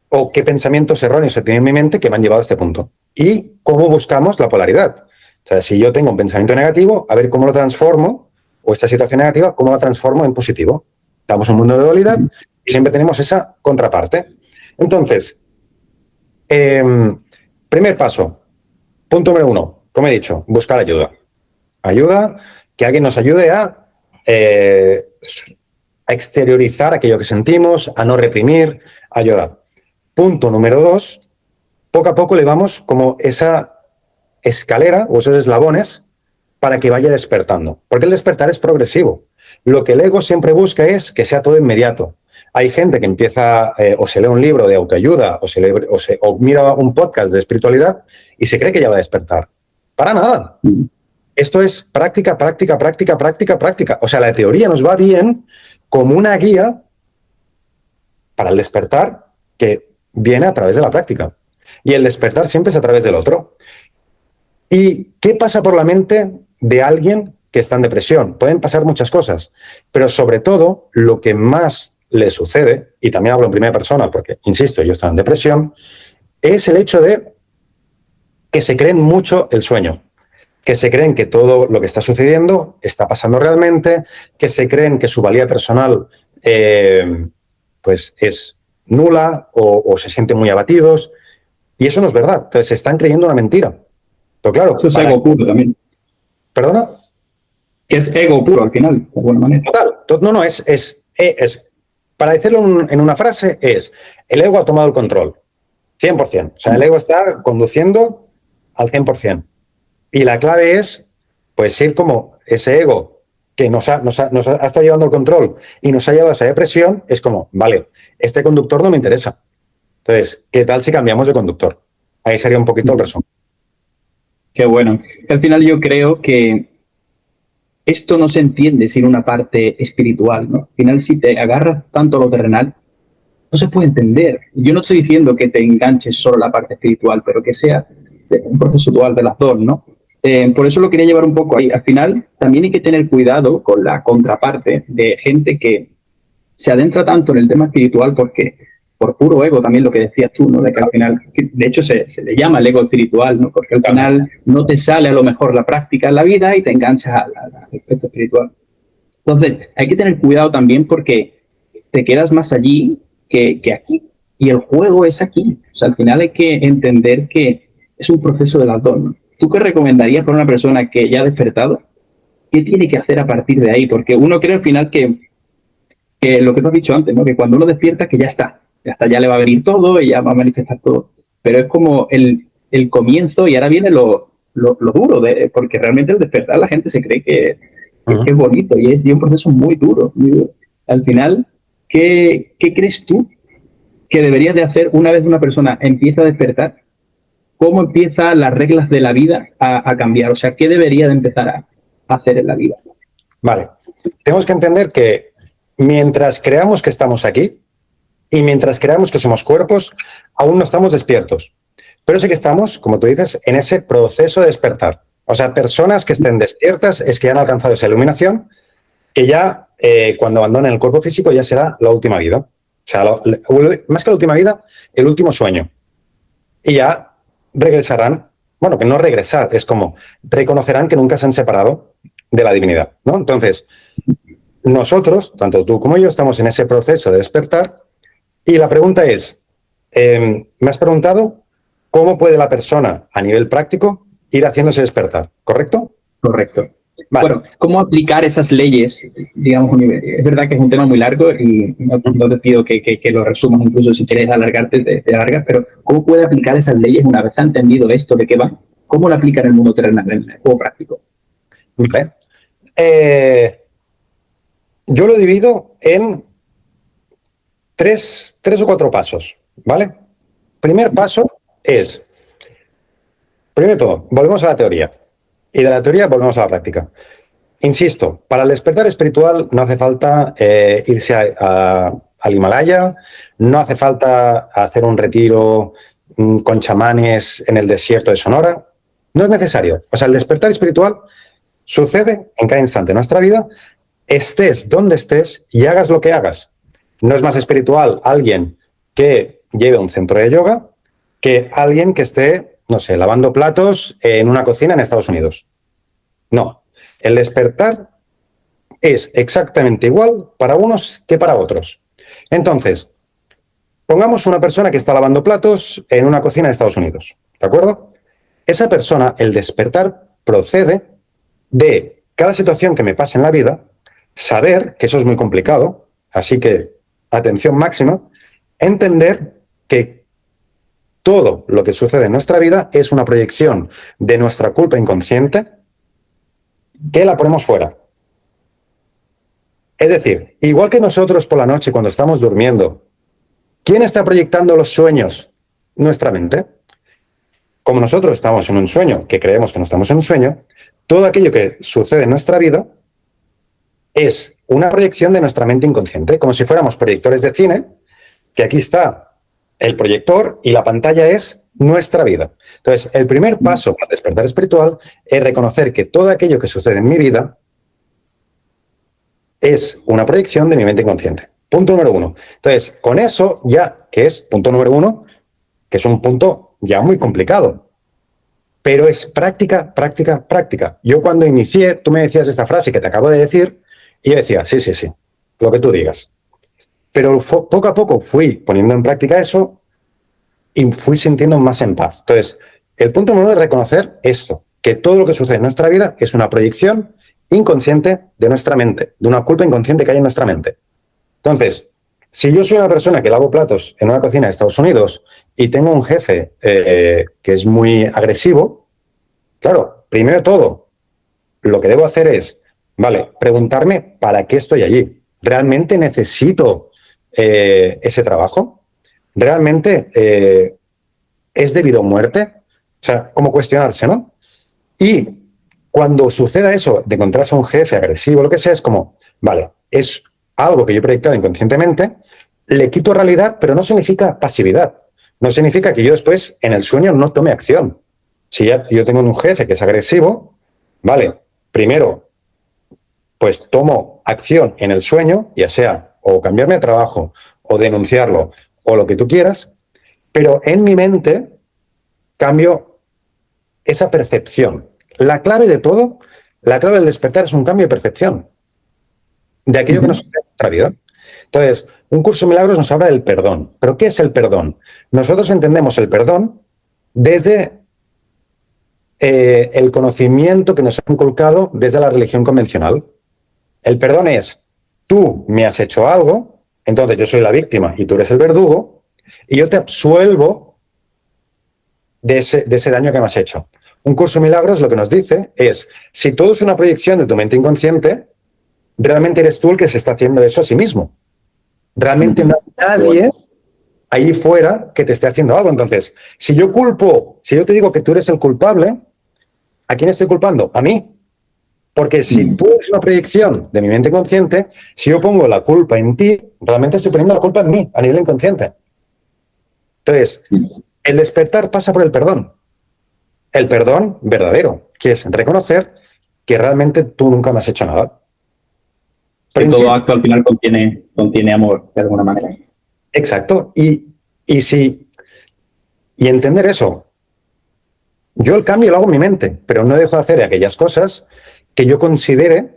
o qué pensamientos erróneos he tenido en mi mente que me han llevado a este punto. Y cómo buscamos la polaridad. O sea, si yo tengo un pensamiento negativo, a ver cómo lo transformo, o esta situación negativa, cómo la transformo en positivo. Estamos en un mundo de dualidad y siempre tenemos esa contraparte. Entonces, primer paso, punto número 1, como he dicho, buscar ayuda. Ayuda, que alguien nos ayude a exteriorizar aquello que sentimos, a no reprimir, a llorar. Punto número 2, poco a poco le vamos como esa escalera o esos eslabones para que vaya despertando. Porque el despertar es progresivo. Lo que el ego siempre busca es que sea todo inmediato. Hay gente que empieza o se lee un libro de autoayuda o mira un podcast de espiritualidad y se cree que ya va a despertar. Para nada. Esto es práctica, práctica, práctica, práctica, práctica. O sea, la teoría nos va bien como una guía para el despertar que viene a través de la práctica. Y el despertar siempre es a través del otro. ¿Y qué pasa por la mente de alguien que está en depresión? Pueden pasar muchas cosas, pero sobre todo lo que más le sucede, y también hablo en primera persona porque, insisto, yo estoy en depresión, es el hecho de que se creen mucho el sueño, que se creen que todo lo que está sucediendo está pasando realmente, que se creen que su valía personal pues es nula o se sienten muy abatidos, y eso no es verdad. Entonces se están creyendo una mentira. Pero claro, eso es ego puro también. ¿Perdona? Que es ego puro al final, de alguna manera. Total. No, es para decirlo en una frase, es el ego ha tomado el control. 100%. O sea, el ego está conduciendo al 100%. Y la clave es, pues, ir como ese ego que nos ha estado llevando el control y nos ha llevado a esa depresión, es como, vale, este conductor no me interesa. Entonces, ¿qué tal si cambiamos de conductor? Ahí sería un poquito el resumen. Qué bueno. Al final yo creo que esto no se entiende sin una parte espiritual, ¿no? Al final, si te agarras tanto a lo terrenal, no se puede entender. Yo no estoy diciendo que te enganches solo a la parte espiritual, pero que sea un proceso dual de las dos, ¿no? Por eso lo quería llevar un poco ahí. Al final, también hay que tener cuidado con la contraparte de gente que se adentra tanto en el tema espiritual porque por puro ego también lo que decías tú, ¿no? De que al final, de hecho se le llama el ego espiritual, ¿no? Porque al final no te sale a lo mejor la práctica en la vida y te enganchas al aspecto espiritual. Entonces, hay que tener cuidado también porque te quedas más allí que aquí. Y el juego es aquí. O sea, al final hay que entender que es un proceso de las dos, ¿no? ¿Tú qué recomendarías para una persona que ya ha despertado? ¿Qué tiene que hacer a partir de ahí? Porque uno cree al final que lo que tú has dicho antes, ¿no? Que cuando uno despierta, que ya está, ya le va a venir todo y ya va a manifestar todo. Pero es como el comienzo y ahora viene lo duro, porque realmente el despertar la gente se cree que es bonito y es un proceso muy duro, muy duro. Al final, ¿qué crees tú que deberías de hacer una vez una persona empieza a despertar? ¿Cómo empiezan las reglas de la vida a cambiar? O sea, ¿qué debería de empezar a hacer en la vida? Vale. Tenemos que entender que mientras creamos que estamos aquí y mientras creamos que somos cuerpos, aún no estamos despiertos. Pero sí que estamos, como tú dices, en ese proceso de despertar. O sea, personas que estén despiertas es que han alcanzado esa iluminación, que ya cuando abandonen el cuerpo físico ya será la última vida. O sea, más que la última vida, el último sueño. Y ya regresarán, bueno, que no regresar, es como reconocerán que nunca se han separado de la divinidad, ¿no? Entonces, nosotros, tanto tú como yo, estamos en ese proceso de despertar y la pregunta es, me has preguntado cómo puede la persona a nivel práctico ir haciéndose despertar, ¿correcto? Correcto. Vale. Bueno, ¿cómo aplicar esas leyes? Digamos, es verdad que es un tema muy largo y no te pido que lo resumas, incluso si quieres alargarte, te alargas, pero ¿cómo puede aplicar esas leyes una vez ha entendido esto de qué va? ¿Cómo lo aplica en el mundo terrenal, en el juego práctico? Vale. Yo lo divido en tres o cuatro pasos, ¿vale? Primer paso es, primero de todo, volvemos a la teoría. Y de la teoría volvemos a la práctica. Insisto, para el despertar espiritual no hace falta irse al Himalaya, no hace falta hacer un retiro con chamanes en el desierto de Sonora. No es necesario. O sea, el despertar espiritual sucede en cada instante de nuestra vida, estés donde estés y hagas lo que hagas. No es más espiritual alguien que lleve un centro de yoga que alguien que esté, no sé, lavando platos en una cocina en Estados Unidos. No. El despertar es exactamente igual para unos que para otros. Entonces, pongamos una persona que está lavando platos en una cocina de Estados Unidos, ¿de acuerdo? Esa persona, el despertar procede de cada situación que me pase en la vida, saber que eso es muy complicado, así que atención máxima, entender que todo lo que sucede en nuestra vida es una proyección de nuestra culpa inconsciente que la ponemos fuera. Es decir, igual que nosotros por la noche cuando estamos durmiendo, ¿quién está proyectando los sueños? Nuestra mente. Como nosotros estamos en un sueño, que creemos que no estamos en un sueño, todo aquello que sucede en nuestra vida es una proyección de nuestra mente inconsciente, como si fuéramos proyectores de cine, que aquí está el proyector y la pantalla es nuestra vida. Entonces, el primer paso para despertar espiritual es reconocer que todo aquello que sucede en mi vida es una proyección de mi mente inconsciente. Punto número uno. Entonces, con eso ya, que es punto número uno, que es un punto ya muy complicado, pero es práctica, práctica, práctica. Yo cuando inicié, tú me decías esta frase que te acabo de decir, y yo decía, sí, sí, sí, lo que tú digas. Pero poco a poco fui poniendo en práctica eso y fui sintiendo más en paz. Entonces, el punto número uno es reconocer esto, que todo lo que sucede en nuestra vida es una proyección inconsciente de nuestra mente, de una culpa inconsciente que hay en nuestra mente. Entonces, si yo soy una persona que lavo platos en una cocina de Estados Unidos y tengo un jefe que es muy agresivo, claro, primero de todo, lo que debo hacer es, vale, preguntarme para qué estoy allí. ¿Realmente necesito ese trabajo? ¿Realmente es debido a muerte? O sea, como cuestionarse, ¿no? Y cuando suceda eso, de encontrarse a un jefe agresivo, lo que sea, es como, vale, es algo que yo he proyectado inconscientemente, le quito realidad, pero no significa pasividad. No significa que yo después en el sueño no tome acción. Si ya yo tengo un jefe que es agresivo, vale, primero, pues tomo acción en el sueño, ya sea o cambiarme de trabajo, o denunciarlo, o lo que tú quieras, pero en mi mente cambio esa percepción. La clave de todo, la clave del despertar es un cambio de percepción de aquello que nos sucede en nuestra vida. Entonces, un curso de milagros nos habla del perdón. ¿Pero qué es el perdón? Nosotros entendemos el perdón desde el conocimiento que nos ha inculcado desde la religión convencional. El perdón es, tú me has hecho algo, entonces yo soy la víctima y tú eres el verdugo, y yo te absuelvo de ese daño que me has hecho. Un curso de milagros lo que nos dice es, si todo es una proyección de tu mente inconsciente, realmente eres tú el que se está haciendo eso a sí mismo. Realmente no hay nadie ahí fuera que te esté haciendo algo. Entonces, si yo te digo que tú eres el culpable, ¿a quién estoy culpando? A mí. Porque si tú eres una proyección de mi mente inconsciente, si yo pongo la culpa en ti, realmente estoy poniendo la culpa en mí, a nivel inconsciente. Entonces, el despertar pasa por el perdón. El perdón verdadero, que es reconocer que realmente tú nunca me has hecho nada. Pero todo acto al final contiene amor, de alguna manera. Exacto. Y entender eso. Yo el cambio lo hago en mi mente, pero no dejo de hacer aquellas cosas que yo considere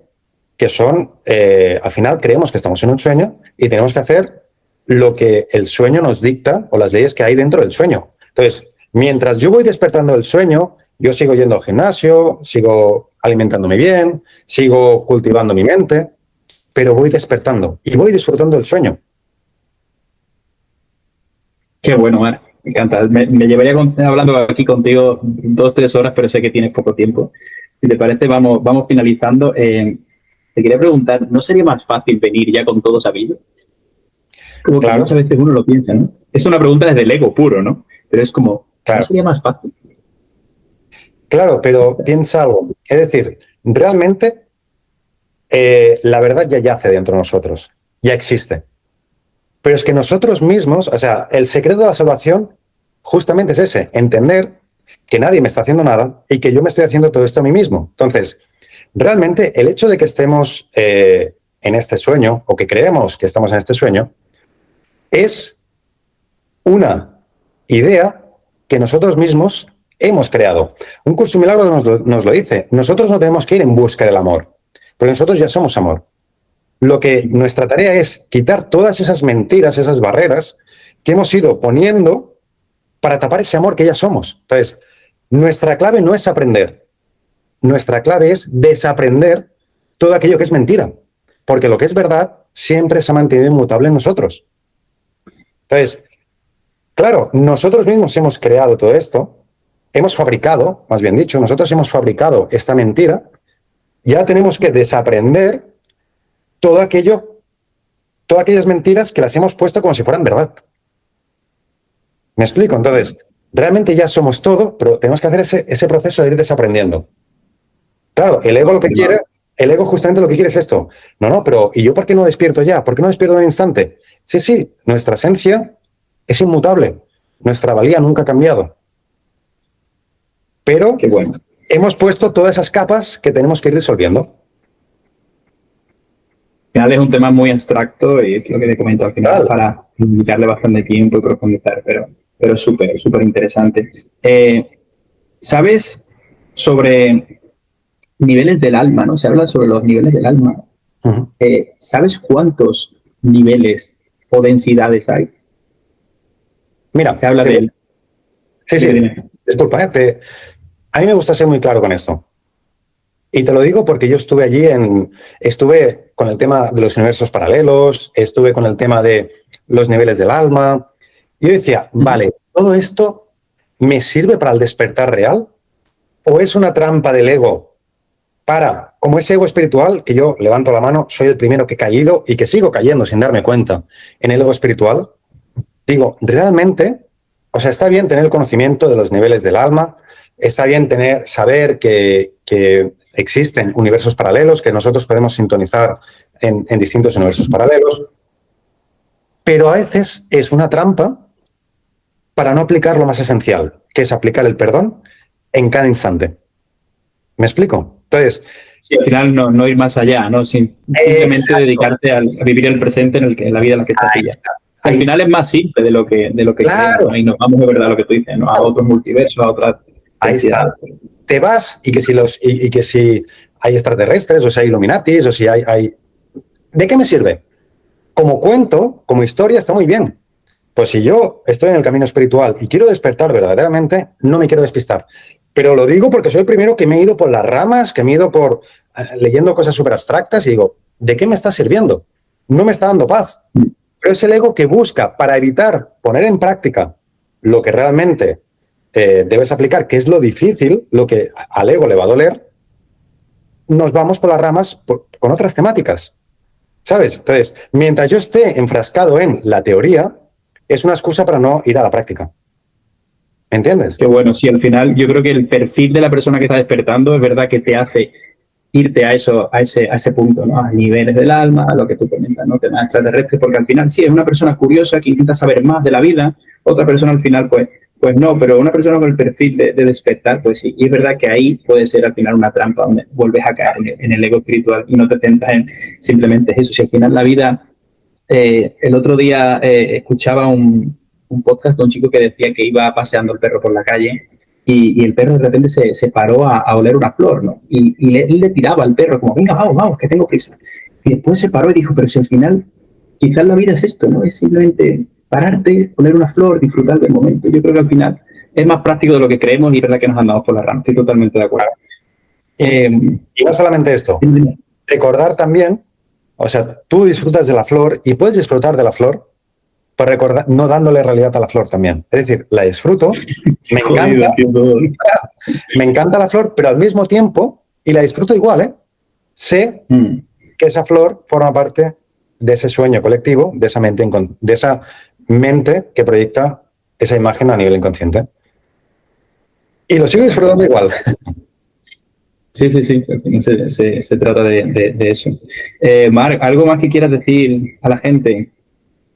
que son, al final creemos que estamos en un sueño y tenemos que hacer lo que el sueño nos dicta o las leyes que hay dentro del sueño. Entonces, mientras yo voy despertando del sueño, yo sigo yendo al gimnasio, sigo alimentándome bien, sigo cultivando mi mente, pero voy despertando y voy disfrutando del sueño. Qué bueno, Mar. Me encanta. Me llevaría hablando aquí contigo 2-3 horas, pero sé que tienes poco tiempo. Si te parece, vamos finalizando. Te quería preguntar, ¿no sería más fácil venir ya con todo sabido? Como que Claro. muchas veces uno lo piensa, ¿no? Es una pregunta desde el ego puro, ¿no? Pero es como, Claro. ¿no sería más fácil? Claro, pero piensa algo. Es decir, realmente la verdad ya yace dentro de nosotros, ya existe. Pero es que nosotros mismos, o sea, el secreto de la salvación justamente es ese, entender que nadie me está haciendo nada y que yo me estoy haciendo todo esto a mí mismo. Entonces, realmente el hecho de que estemos en este sueño o que creemos que estamos en este sueño es una idea que nosotros mismos hemos creado. Un curso de milagros nos lo dice. Nosotros no tenemos que ir en busca del amor, porque nosotros ya somos amor. Lo que nuestra tarea es quitar todas esas mentiras, esas barreras que hemos ido poniendo para tapar ese amor que ya somos. Entonces, nuestra clave no es aprender. Nuestra clave es desaprender todo aquello que es mentira. Porque lo que es verdad siempre se ha mantenido inmutable en nosotros. Entonces, claro, nosotros mismos hemos creado todo esto, hemos fabricado, más bien dicho, nosotros hemos fabricado esta mentira, ya tenemos que desaprender todo aquello, todas aquellas mentiras que las hemos puesto como si fueran verdad. ¿Me explico? Entonces, realmente ya somos todo, pero tenemos que hacer ese proceso de ir desaprendiendo. Claro, el ego lo que quiere, el ego justamente lo que quiere es esto. No, pero ¿y yo por qué no despierto ya? ¿Por qué no despierto en un instante? Sí, nuestra esencia es inmutable. Nuestra valía nunca ha cambiado. Pero Qué bueno. hemos puesto todas esas capas que tenemos que ir disolviendo. Al final es un tema muy abstracto y es lo que te comento al final para dedicarle bastante tiempo y profundizar, pero súper interesante. ¿Sabes sobre niveles del alma, ¿no? Se habla sobre los niveles del alma. Uh-huh. ¿Sabes cuántos niveles o densidades hay? Mira, Se habla de él. Sí. Disculpa, a mí me gusta ser muy claro con esto. Y te lo digo porque yo estuve allí, estuve con el tema de los universos paralelos, estuve con el tema de los niveles del alma. Y yo decía, vale, ¿todo esto me sirve para el despertar real? ¿O es una trampa del ego para, como ese ego espiritual, que yo levanto la mano, soy el primero que he caído y que sigo cayendo sin darme cuenta en el ego espiritual? Digo, realmente, o sea, está bien tener el conocimiento de los niveles del alma, está bien saber que existen universos paralelos, que nosotros podemos sintonizar en distintos universos paralelos, pero a veces es una trampa para no aplicar lo más esencial, que es aplicar el perdón en cada instante. ¿Me explico? Entonces, sí, al final no ir más allá, ¿no? Simplemente dedicarte a vivir el presente en la vida en la que estás. Al final es más simple de lo que Claro. creemos, ¿no? Y nos vamos de verdad a lo que tú dices, ¿no? A otros multiversos, a otras Ahí está. densidades. Te vas y que si hay extraterrestres, o si hay Illuminatis, o si hay... ¿De qué me sirve? Como cuento, como historia, está muy bien. Pues si yo estoy en el camino espiritual y quiero despertar verdaderamente, no me quiero despistar. Pero lo digo porque soy el primero que me he ido por las ramas, que me he ido por leyendo cosas súper abstractas y digo, ¿de qué me está sirviendo? No me está dando paz. Pero es el ego que busca, para evitar poner en práctica lo que realmente debes aplicar, que es lo difícil, lo que al ego le va a doler, nos vamos por las ramas con otras temáticas. ¿Sabes? Entonces, mientras yo esté enfrascado en la teoría, es una excusa para no ir a la práctica. ¿Me entiendes? Que bueno, sí, al final yo creo que el perfil de la persona que está despertando es verdad que te hace irte a ese punto, ¿no? A niveles del alma, a lo que tú comentas, ¿no? Temas extraterrestres, porque al final sí es una persona curiosa que intenta saber más de la vida, otra persona al final pues no, pero una persona con el perfil de despertar, pues sí, y es verdad que ahí puede ser al final una trampa donde vuelves a caer en el ego espiritual y no te centras en simplemente eso. Si al final la vida, el otro día escuchaba un podcast de un chico que decía que iba paseando el perro por la calle y el perro de repente se paró a oler una flor, ¿no? Y él le tiraba al perro como, venga, vamos, que tengo prisa. Y después se paró y dijo, pero si al final quizás la vida es esto, ¿no? Es simplemente pararte, poner una flor, disfrutar del momento. Yo creo que al final es más práctico de lo que creemos y es verdad que nos andamos por la rama. Estoy totalmente de acuerdo. Y no solamente esto, recordar también, o sea, tú disfrutas de la flor y puedes disfrutar de la flor, pero recordar, no dándole realidad a la flor también. Es decir, la disfruto, me encanta la flor, pero al mismo tiempo, y la disfruto igual, ¿eh? Sé que esa flor forma parte de ese sueño colectivo, de esa mente que proyecta esa imagen a nivel inconsciente. Y lo sigo disfrutando igual. Sí, al final se trata de eso. Marc, ¿algo más que quieras decir a la gente?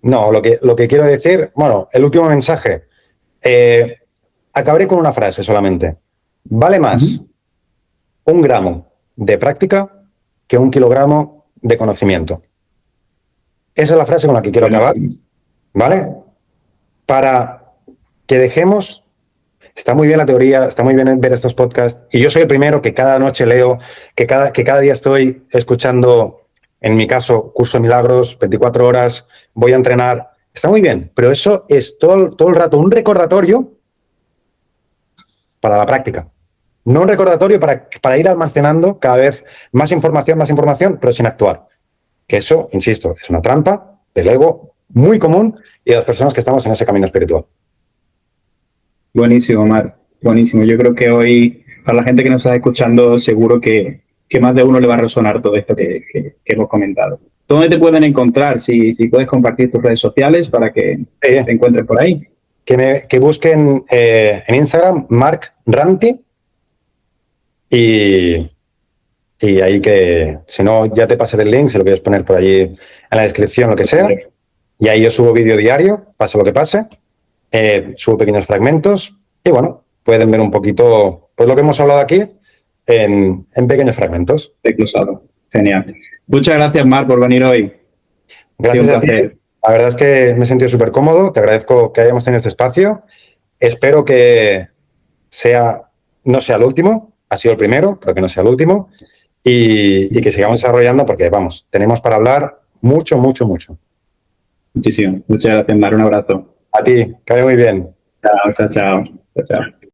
No, lo que quiero decir, bueno, el último mensaje. Acabaré con una frase solamente. Vale más un gramo de práctica que un kilogramo de conocimiento. Esa es la frase con la que quiero acabar, ¿vale? Para que dejemos... Está muy bien la teoría, está muy bien ver estos podcasts. Y yo soy el primero que cada noche leo, que cada día estoy escuchando, en mi caso, Curso de Milagros, 24 horas, voy a entrenar. Está muy bien, pero eso es todo el rato un recordatorio para la práctica. No un recordatorio para ir almacenando cada vez más información, pero sin actuar. Que eso, insisto, es una trampa del ego muy común y de las personas que estamos en ese camino espiritual. Buenísimo, Marc. Buenísimo. Yo creo que hoy, para la gente que nos está escuchando, seguro que más de uno le va a resonar todo esto que hemos comentado. ¿Dónde te pueden encontrar? Si puedes compartir tus redes sociales para que te encuentres por ahí. Que busquen en Instagram Marc Ranti y ahí que, si no, ya te pasaré el link, si lo quieres poner por allí en la descripción, lo que sea. Y ahí yo subo vídeo diario, pase lo que pase. Subo pequeños fragmentos y bueno, pueden ver un poquito pues lo que hemos hablado aquí en pequeños fragmentos. Desglosado. Genial. Muchas gracias, Marc, por venir hoy. Gracias a ti. La verdad es que me he sentido súper cómodo. Te agradezco que hayamos tenido este espacio. Espero que no sea el último. Ha sido el primero, pero que no sea el último. Y que sigamos desarrollando porque, vamos, tenemos para hablar mucho. Muchísimo. Muchas gracias, Marc. Un abrazo. A ti, que vaya muy bien. Chao.